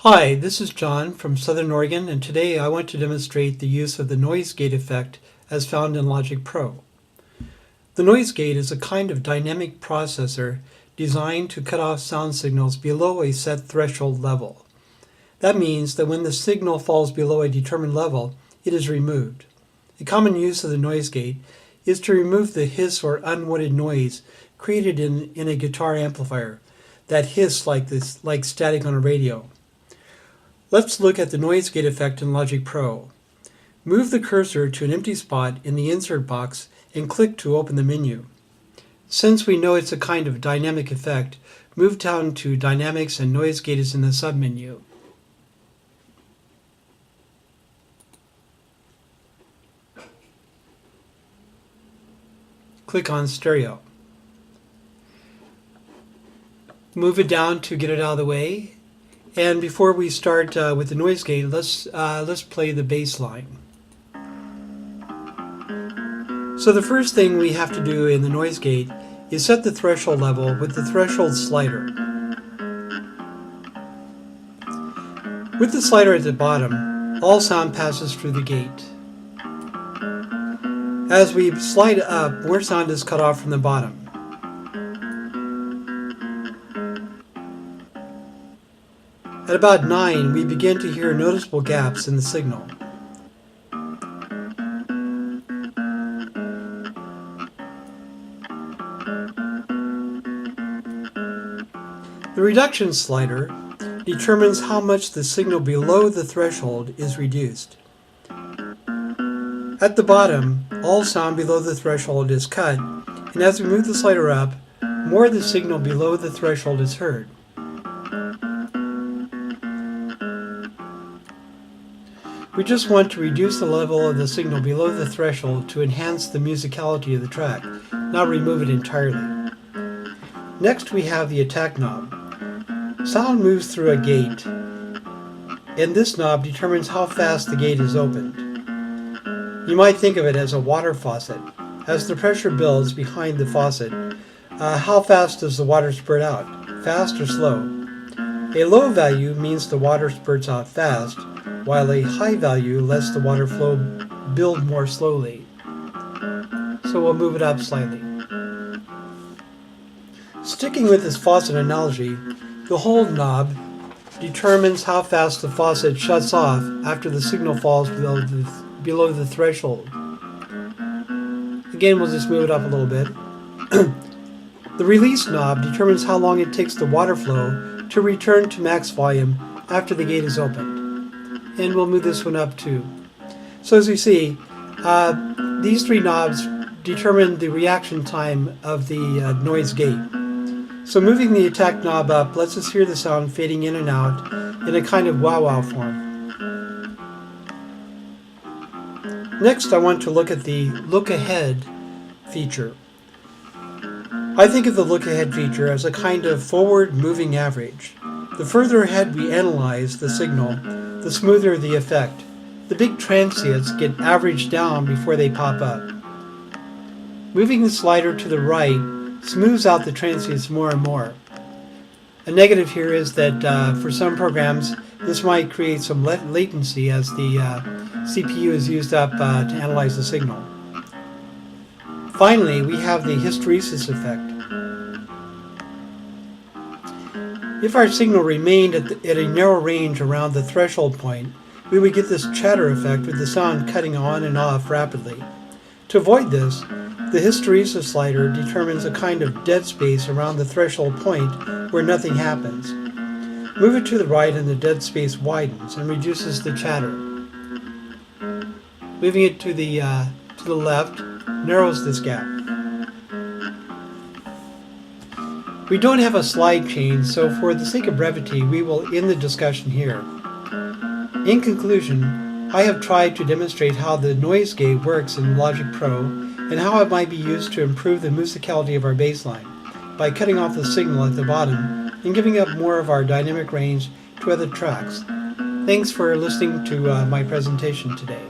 Hi, this is John from Southern Oregon, and today I want to demonstrate the use of the noise gate effect as found in Logic Pro. The noise gate is a kind of dynamic processor designed to cut off sound signals below a set threshold level. That means that when the signal falls below a determined level, it is removed. A common use of the noise gate is to remove the hiss or unwanted noise created in a guitar amplifier, that hiss like static on a radio. Let's look at the noise gate effect in Logic Pro. Move the cursor to an empty spot in the insert box and click to open the menu. Since we know it's a kind of dynamic effect, move down to Dynamics and Noise Gate is in the submenu. Click on Stereo. Move it down to get it out of the way. And before we start with the noise gate, let's play the bass line. So the first thing we have to do in the noise gate is set the threshold level with the threshold slider. With the slider at the bottom, all sound passes through the gate. As we slide up, more sound is cut off from the bottom. At about 9, we begin to hear noticeable gaps in the signal. The reduction slider determines how much the signal below the threshold is reduced. At the bottom, all sound below the threshold is cut, and as we move the slider up, more of the signal below the threshold is heard. We just want to reduce the level of the signal below the threshold to enhance the musicality of the track, not remove it entirely. Next we have the attack knob. Sound moves through a gate, and this knob determines how fast the gate is opened. You might think of it as a water faucet. As the pressure builds behind the faucet, how fast does the water spurt out? Fast or slow? A low value means the water spurts out fast, while a high value lets the water flow build more slowly. So we'll move it up slightly. Sticking with this faucet analogy, the hold knob determines how fast the faucet shuts off after the signal falls below the threshold. Again, we'll just move it up a little bit. The release knob determines how long it takes the water flow to return to max volume after the gate is opened. And we'll move this one up too. So as you see, these three knobs determine the reaction time of the noise gate. So moving the attack knob up lets us hear the sound fading in and out in a kind of wow-wow form. Next, I want to look at the Look Ahead feature. I think of the Look Ahead feature as a kind of forward moving average. The further ahead we analyze the signal, the smoother the effect. The big transients get averaged down before they pop up. Moving the slider to the right smooths out the transients more and more. A negative here is that for some programs, this might create some latency as the CPU is used up to analyze the signal. Finally, we have the hysteresis effect. If our signal remained at a narrow range around the threshold point, we would get this chatter effect with the sound cutting on and off rapidly. To avoid this, the hysteresis slider determines a kind of dead space around the threshold point where nothing happens. Move it to the right and the dead space widens and reduces the chatter. Moving it to the left narrows this gap. We don't have a slide change, so for the sake of brevity, we will end the discussion here. In conclusion, I have tried to demonstrate how the noise gate works in Logic Pro and how it might be used to improve the musicality of our bass line by cutting off the signal at the bottom and giving up more of our dynamic range to other tracks. Thanks for listening to my presentation today.